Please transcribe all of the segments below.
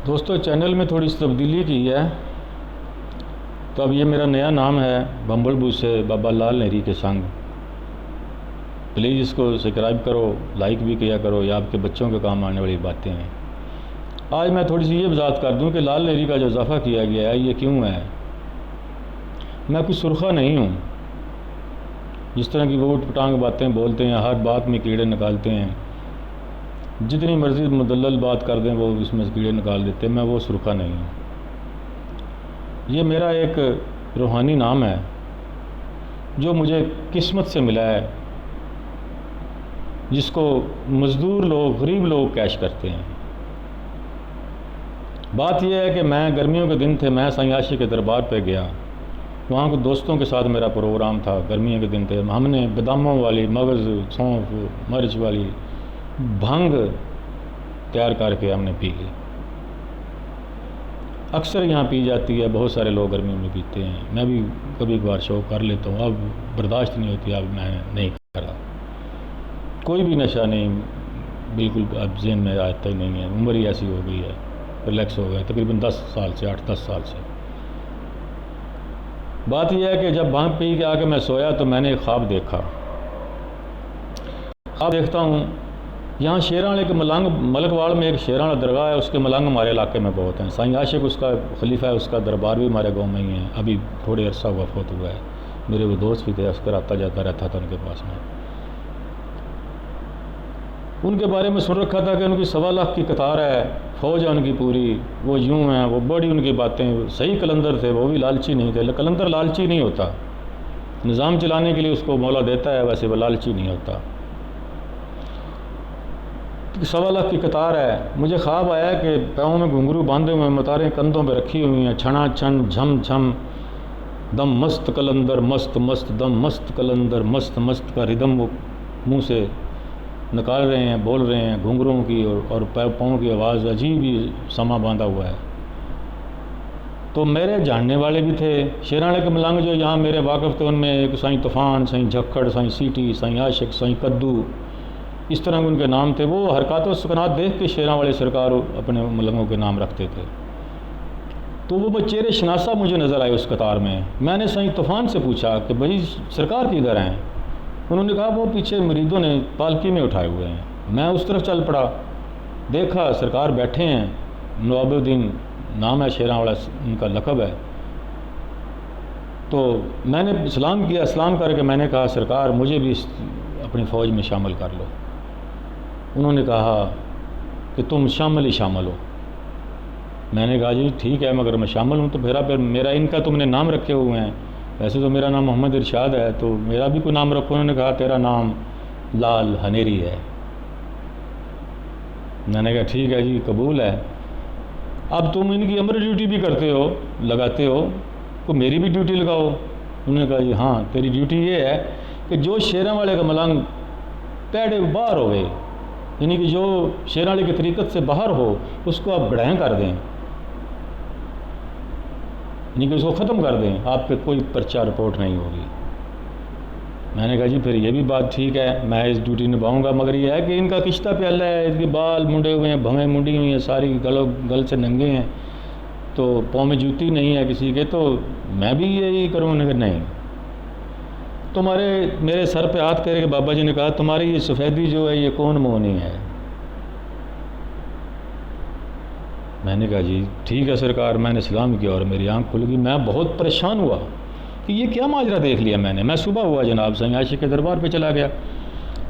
دوستو چینل میں تھوڑی سی تبدیلی کی ہے، تو اب یہ میرا نیا نام ہے بمبل بو سے بابا لال نہری کے سنگ۔ پلیز اس کو سبسکرائب کرو، لائک بھی کیا کرو، یہ آپ کے بچوں کے کام آنے والی باتیں ہیں۔ آج میں تھوڑی سی یہ وضاحت کر دوں کہ لال نہری کا جو اضافہ کیا گیا ہے یہ کیوں ہے۔ میں کوئی سرخہ نہیں ہوں، جس طرح کی وہ پٹانگ باتیں بولتے ہیں، ہر بات میں کیڑے نکالتے ہیں، جتنی مرضی مدلل بات کر دیں وہ اس میں کیڑے نکال دیتے ہیں۔ میں وہ سرخہ نہیں ہوں، یہ میرا ایک روحانی نام ہے جو مجھے قسمت سے ملا ہے، جس کو مزدور لوگ، غریب لوگ کیش کرتے ہیں۔ بات یہ ہے کہ میں گرمیوں کے دن تھے، میں سائیں عاشق کے دربار پہ گیا، وہاں کو دوستوں کے ساتھ میرا پروگرام تھا، گرمیوں کے دن تھے، ہم نے باداموں والی، مغز، سونف، مرچ والی بھنگ تیار کر کے ہم نے پی لی۔ اکثر یہاں پی جاتی ہے، بہت سارے لوگ گرمیوں میں پیتے ہیں، میں بھی کبھی کبھار شوق کر لیتا ہوں، اب برداشت نہیں ہوتی، اب میں نہیں کر رہا۔ کوئی بھی نشہ نہیں، بالکل اب ذہن میں آتا ہی نہیں ہے، عمر ہی ایسی ہو گئی ہے، ریلیکس ہو گئے تقریباً 10 سال سے، 8-10 سال سے۔ بات یہ ہے کہ جب بھنگ پی کے آ کے میں سویا تو میں نے ایک خواب دیکھا۔ خواب دیکھتا ہوں یہاں شیراں کے ملنگ، ملک واڑ میں ایک شیراں درگاہ ہے، اس کے ملنگ ہمارے علاقے میں بہت ہیں، سائیں عاشق اس کا خلیفہ ہے، اس کا دربار بھی ہمارے گاؤں میں ہی ہے، ابھی تھوڑے عرصہ ہوا فوت ہوا ہے، میرے وہ دوست بھی تھے، اکثر آتا جاتا رہتا تھا ان کے پاس میں۔ ان کے بارے میں سن رکھا تھا کہ ان کی 1.25 لاکھ کی قطار ہے، فوج ہے ان کی پوری، وہ یوں ہیں، وہ بڑی ان کی باتیں، صحیح قلندر تھے، وہ بھی لالچی نہیں تھے، قلندر لالچی نہیں ہوتا، نظام چلانے کے لیے اس کو مولا دیتا ہے، ویسے وہ لالچی نہیں ہوتا۔ 1.25 لاکھ کی قطار ہے، مجھے خواب آیا کہ پاؤں میں گھنگرو باندھے ہوئے، مطاریں کندھوں پہ رکھی ہوئی ہیں، چھنا چھن جھم جھم، دم مست قلندر مست مست، دم مست قلندر مست مست کا ردم وہ منہ سے نکال رہے ہیں، بول رہے ہیں، گھنگروں کی اور پاؤں کی آواز عجیب ہی سما باندھا ہوا ہے۔ تو میرے جاننے والے بھی تھے، شیراں کے ملنگ جو یہاں میرے واقف تھے، ان میں ایک سائیں طوفان، سائیں جھکڑ، سائیں سیٹی، سائیں عاشق، سائیں کدو، اس طرح کے ان کے نام تھے۔ وہ حرکات و سکنات دیکھ کے شیراں والے سرکار اپنے ملنگوں کے نام رکھتے تھے۔ تو وہ چہرے شناسہ مجھے نظر آئے اس قطار میں۔ میں نے سائیں طوفان سے پوچھا کہ بھائی سرکار کدھر ہیں؟ انہوں نے کہا وہ پیچھے مریدوں نے پالکی میں اٹھائے ہوئے ہیں۔ میں اس طرف چل پڑا، دیکھا سرکار بیٹھے ہیں، نواب الدین نام ہے شیراں والا، ان کا لقب ہے۔ تو میں نے سلام کیا، سلام کر کے میں نے کہا سرکار مجھے بھی اپنی فوج میں شامل کر لو۔ انہوں نے کہا کہ تم شامل ہی شامل ہو۔ میں نے کہا جی ٹھیک ہے، مگر میں شامل ہوں تو پھر میرا ان کا تم نے نام رکھے ہوئے ہیں، ویسے تو میرا نام محمد ارشاد ہے، تو میرا بھی کوئی نام رکھو۔ انہوں نے کہا تیرا نام لال ہنیری ہے۔ میں نے کہا ٹھیک ہے جی، قبول ہے۔ اب تم ان کی امر ڈیوٹی بھی کرتے ہو، لگاتے ہو، تو میری بھی ڈیوٹی لگاؤ۔ انہوں نے کہا جی ہاں، تیری ڈیوٹی یہ ہے کہ جو شیراں والے کا ملنگ پیڑے باہر ہوئے، یعنی کہ جو شیراں والے کی طریقت سے باہر ہو، اس کو آپ بڑھائیں کر دیں، یعنی کہ اس کو ختم کر دیں، آپ پہ کوئی پرچہ رپورٹ نہیں ہوگی۔ میں نے کہا جی پھر یہ بھی بات ٹھیک ہے، میں اس ڈیوٹی نبھاؤں گا، مگر یہ ہے کہ ان کا کشتہ پیالہ ہے، اس کے بال منڈے ہوئے ہیں، بھویں منڈی ہوئی ہیں، ساری گل سے ننگے ہیں، تو پاؤں میں جوتی نہیں ہے کسی کے، تو میں بھی یہی کروں؟ انہوں نے کہا نہیں۔ میرے سر پہ ہاتھ پھیر کے بابا جی نے کہا تمہاری یہ سفیدی جو ہے یہ کون مونی ہے؟ میں نے کہا جی ٹھیک ہے سرکار، میں نے سلام کیا اور میری آنکھ کھل گئی۔ میں بہت پریشان ہوا کہ یہ کیا ماجرا دیکھ لیا میں نے۔ میں صبح ہوا جناب سائیں عاشق کے دربار پہ چلا گیا،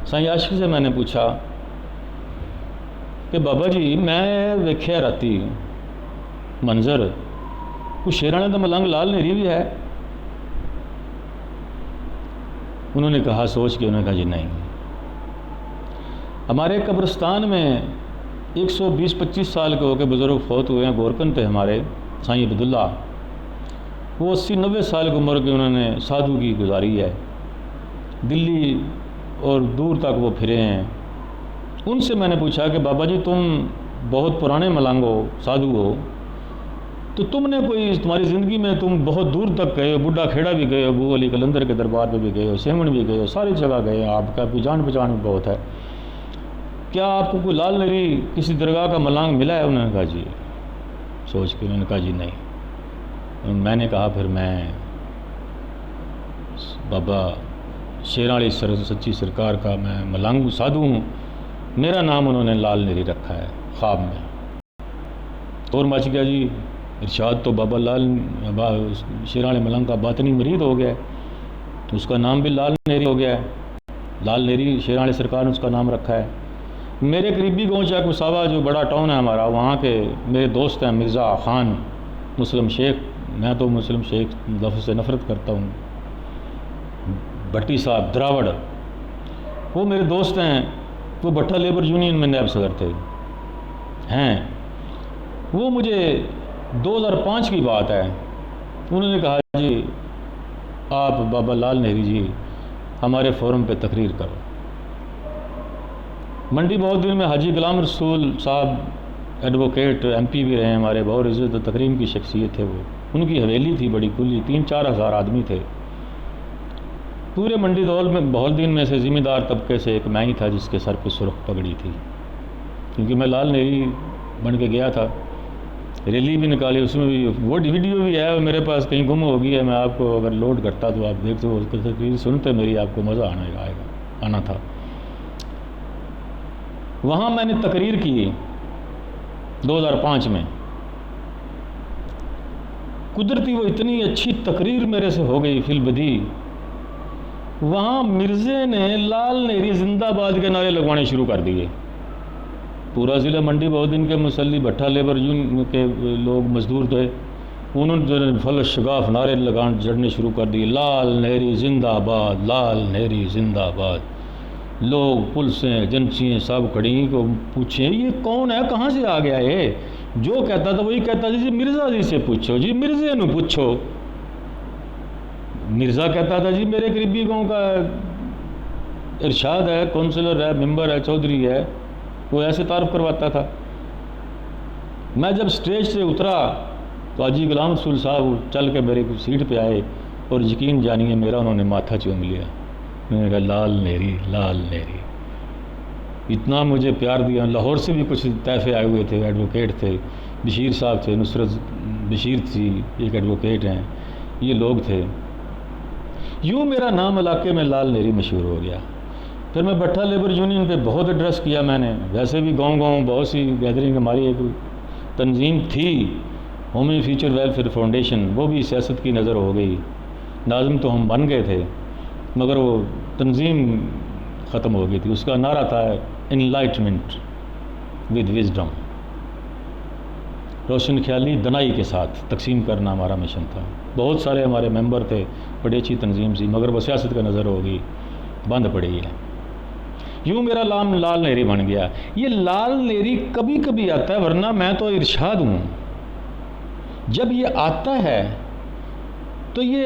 سائیں عاشق سے میں نے پوچھا کہ بابا جی میں ویکھیا راتی منظر، کچھ شیراں دا ملنگ لال نہری بھی ہے؟ انہوں نے کہا سوچ کے، انہوں نے کہا جی نہیں۔ ہمارے قبرستان میں 120-25 سال کے ہو کے بزرگ فوت ہوئے ہیں، گورکن تھے ہمارے سائیں عبداللہ، وہ 80-90 سال کی عمر کے انہوں نے سادھو کی گزاری ہے، دلی اور دور تک وہ پھرے ہیں۔ ان سے میں نے پوچھا کہ بابا جی تم بہت پرانے ملنگ ہو، سادھو ہو، تو تم نے تمہاری زندگی میں تم بہت دور تک گئے ہو، بڈھا کھیڑا بھی گئے ہو، ابو علی قلندر کے دربار پہ بھی گئے ہو، سیمن بھی گئے ہو، ساری جگہ گئے ہو، آپ کا بھی جان پہچان بھی بہت ہے، کیا آپ کو کوئی لال نہری کسی درگاہ کا ملنگ ملا ہے؟ انہوں نے کہا جی۔ سوچ کے انہوں نے کہا جی نہیں. میں نے کہا پھر میں بابا شیراں والی سچی سرکار کا میں ملنگ سادھو ہوں. میرا نام انہوں نے لال نیری رکھا ہے خواب میں. اور مچ گیا جی. ارشاد تو بابا لال شیراں والے ملنگ کا باطنی مرید ہو گیا ہے تو اس کا نام بھی لال نیری ہو گیا ہے. لال نیری شیراں والی سرکار نے اس کا نام رکھا ہے. میرے قریبی گاؤں چاک مساوا جو بڑا ٹاؤن ہے ہمارا، وہاں کے میرے دوست ہیں مرزا خان، مسلم شیخ. میں تو مسلم شیخ لفظ سے نفرت کرتا ہوں. بھٹی صاحب دراوڑ، وہ میرے دوست ہیں. وہ بھٹا لیبر یونین میں نائب صدر تھے ہیں. وہ مجھے 2005 کی بات ہے، انہوں نے کہا جی آپ بابا لال نیری جی ہمارے فورم پہ تقریر کرو. منڈی بہت دن میں حاجی غلام رسول صاحب ایڈوکیٹ ایم پی بھی رہے ہمارے، بہت عزت و تکریم کی شخصیت تھے. وہ ان کی حویلی تھی بڑی کھلی، 3-4 ہزار آدمی تھے. پورے منڈی دول میں بہت دن میں سے ذمہ دار طبقے سے ایک میں ہی تھا جس کے سر پہ سرخ پگڑی تھی، کیونکہ میں لال نیری بن کے گیا تھا. ریلی بھی نکالی، اس میں بھی وہ ویڈیو بھی ہے میرے پاس، کہیں گم ہوگی ہے. میں آپ کو اگر لوڈ کرتا تو آپ دیکھتے ہو، اس کی تقریر سنتے میری آپ کو مزہ آنا تھا. وہاں میں نے تقریر کی 2005 میں. قدرتی وہ اتنی اچھی تقریر میرے سے ہو گئی فی البدی. وہاں مرزے نے لال نیری زندہ باد کے نعرے لگوانے شروع کر دیے. پورا ضلع منڈی بہت دن کے مسلی بھٹا لیبر یونین کے لوگ مزدور تھے، انہوں نے فلش شگاف نعرے جڑنے شروع کر دیے، لال نیری زندہ باد، لال نیری زندہ باد. لوگ پولیسیں ایجنسیاں سب کھڑی کو پوچھیں یہ کون ہے، کہاں سے آ گیا ہے. جو کہتا تھا وہی کہتا جی مرزا جی سے پوچھو، جی مرزے نو پوچھو. مرزا کہتا تھا جی میرے قریبی گاؤں کا ارشاد ہے، کونسلر ہے، ممبر ہے، چودھری ہے. وہ ایسے تعارف کرواتا تھا. میں جب سٹیج سے اترا تو حاجی غلام رسول صاحب چل کے میرے سیٹ پہ آئے اور یقین جانیے میرا انہوں نے ماتھا چوم لیا. میں نے کہا لال نیری، لال نیری. اتنا مجھے پیار دیا. لاہور سے بھی کچھ طائفے آئے ہوئے تھے، ایڈوکیٹ تھے، بشیر صاحب تھے، نصرت بشیر تھی ایک ایڈوکیٹ ہیں، یہ لوگ تھے. یوں میرا نام علاقے میں لال نیری مشہور ہو گیا. پھر میں بھٹا لیبر یونین پہ بہت ایڈریس کیا میں نے. ویسے بھی گاؤں بہت سی گیدرنگ، ہماری ایک تنظیم تھی ہومن فیوچر ویلفیئر فاؤنڈیشن، وہ بھی سیاست کی نظر ہو گئی. ناظم تو ہم بن گئے تھے مگر وہ تنظیم ختم ہو گئی تھی. اس کا نعرہ تھا انلائٹمنٹ ود وزڈم، روشن خیالی دنائی کے ساتھ تقسیم کرنا ہمارا مشن تھا. بہت سارے ہمارے ممبر تھے، بڑی اچھی تنظیم سی، مگر وہ سیاست کا نظر ہو گئی، بند پڑی ہے. یوں میرا نام لال نیری بن گیا. یہ لال نیری کبھی کبھی آتا ہے، ورنہ میں تو ارشاد ہوں. جب یہ آتا ہے تو یہ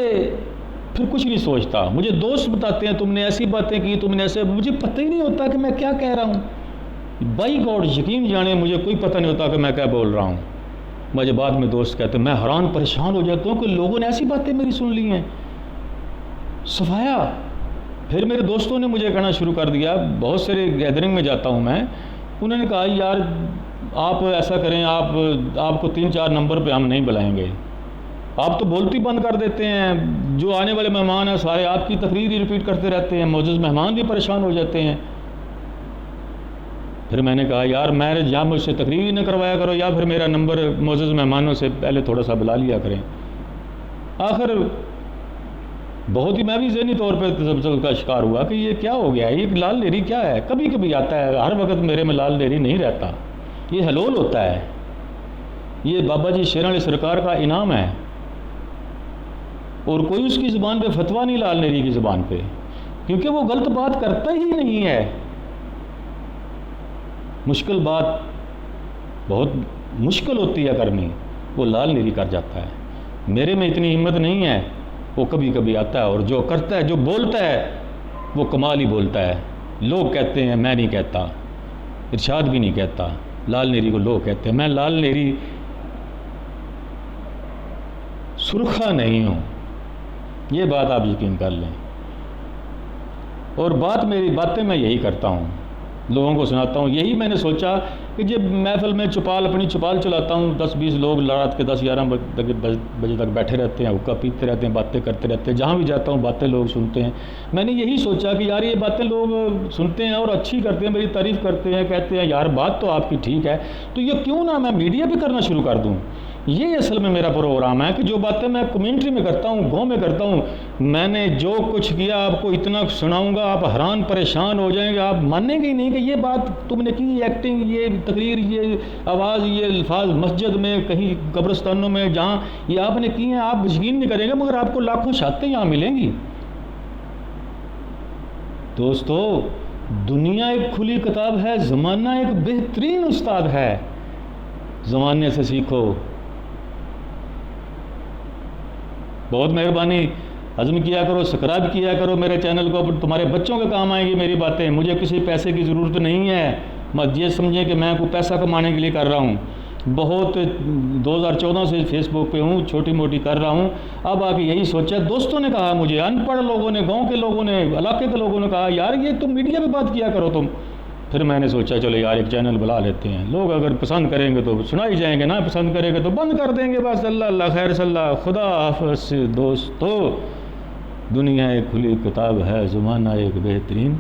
پھر کچھ نہیں سوچتا. مجھے دوست بتاتے ہیں تم نے ایسی باتیں کی، تم نے ایسے، مجھے پتہ ہی نہیں ہوتا کہ میں کیا کہہ رہا ہوں. بائی گاڈ یقین جانے مجھے کوئی پتہ نہیں ہوتا کہ میں کیا بول رہا ہوں. مجھے بعد میں دوست کہتے ہیں، میں حیران پریشان ہو جاتا ہوں کہ لوگوں نے ایسی باتیں میری سن لی ہیں. صفایا. پھر میرے دوستوں نے مجھے کہنا شروع کر دیا، بہت سارے گیدرنگ میں جاتا ہوں میں، انہوں نے کہا یار آپ ایسا کریں، آپ کو 3-4 نمبر پہ ہم نہیں بلائیں گے، آپ تو بولتی بند کر دیتے ہیں، جو آنے والے مہمان ہیں سارے آپ کی تقریر ہی ریپیٹ کرتے رہتے ہیں، معزز مہمان بھی پریشان ہو جاتے ہیں. پھر میں نے کہا یار میں یا مجھ سے تقریر ہی نہ کروایا کرو یا پھر میرا نمبر معزز مہمانوں سے پہلے تھوڑا سا بلا لیا کریں. آخر بہت ہی میں بھی ذہنی طور پہ تذبذب کا شکار ہوا کہ یہ کیا ہو گیا ہے، یہ لال نیری کیا ہے. کبھی کبھی آتا ہے، ہر وقت میرے میں لال نیری نہیں رہتا. یہ حلول ہوتا ہے، یہ بابا جی شیراں والی سرکار کا انعام ہے. اور کوئی اس کی زبان پہ فتویٰ نہیں لال نیری کی زبان پہ، کیونکہ وہ غلط بات کرتا ہی نہیں ہے. مشکل بات بہت مشکل ہوتی ہے کرنی، وہ لال نیری کر جاتا ہے. میرے میں اتنی ہمت نہیں ہے. وہ کبھی کبھی آتا ہے اور جو کرتا ہے، جو بولتا ہے وہ کمال ہی بولتا ہے. لوگ کہتے ہیں، میں نہیں کہتا، ارشاد بھی نہیں کہتا، لال نیری کو لوگ کہتے ہیں. میں لال نیری سرخا نہیں ہوں، یہ بات آپ یقین کر لیں. اور میری باتیں میں یہی کرتا ہوں، لوگوں کو سناتا ہوں. یہی میں نے سوچا کہ جب محفل میں اپنی چپال چلاتا ہوں، 10-20 لوگ رات کے 10-11 بجے تک بیٹھے رہتے ہیں، حقہ پیتے رہتے ہیں، باتیں کرتے رہتے ہیں، جہاں بھی جاتا ہوں باتیں لوگ سنتے ہیں۔ میں نے یہی سوچا کہ یار یہ باتیں لوگ سنتے ہیں اور اچھی کرتے ہیں، میری تعریف کرتے ہیں، کہتے ہیں یار بات تو آپ کی ٹھیک ہے، تو یہ کیوں نہ میں میڈیا پہ کرنا شروع کر دوں۔ یہ اصل میں میرا پروگرام ہے کہ جو باتیں میں کمیونٹی میں کرتا ہوں، گاؤں میں کرتا ہوں، میں نے جو کچھ کیا آپ کو اتنا سناؤں گا، آپ حیران پریشان ہو جائیں گے، آپ مانیں گے ہی نہیں کہ یہ بات تم نے کی، ایکٹنگ، یہ تقریر، یہ آواز، یہ الفاظ مسجد میں، کہیں قبرستانوں میں، جہاں یہ آپ نے کی ہیں، آپ یقین نہیں کریں گے، مگر آپ کو لاکھوں شہادتیں یہاں ملیں گی۔ دوستو، دنیا ایک کھلی کتاب ہے، زمانہ ایک بہترین استاد ہے، زمانے سے سیکھو۔ بہت مہربانی، ہضم کیا کرو، سبسکرائب کیا کرو میرے چینل کو، تمہارے بچوں کے کام آئیں گی میری باتیں۔ مجھے کسی پیسے کی ضرورت نہیں ہے، مت یہ سمجھیں کہ میں کوئی پیسہ کمانے کے لیے کر رہا ہوں۔ بہت 2014 سے فیس بک پہ ہوں، چھوٹی موٹی کر رہا ہوں۔ اب آ کے یہی سوچا، دوستوں نے کہا مجھے، ان پڑھ لوگوں نے، گاؤں کے لوگوں نے، علاقے کے لوگوں نے کہا یار یہ تم میڈیا پہ بات کیا کرو تم۔ پھر میں نے سوچا چلو یار ایک چینل بلا لیتے ہیں، لوگ اگر پسند کریں گے تو سنائی جائیں گے، نہ پسند کریں گے تو بند کر دیں گے، بس۔ اللہ خیر صلی اللہ، خدا حافظ دوستو۔ دنیا ایک کھلی کتاب ہے، زمانہ ایک بہترین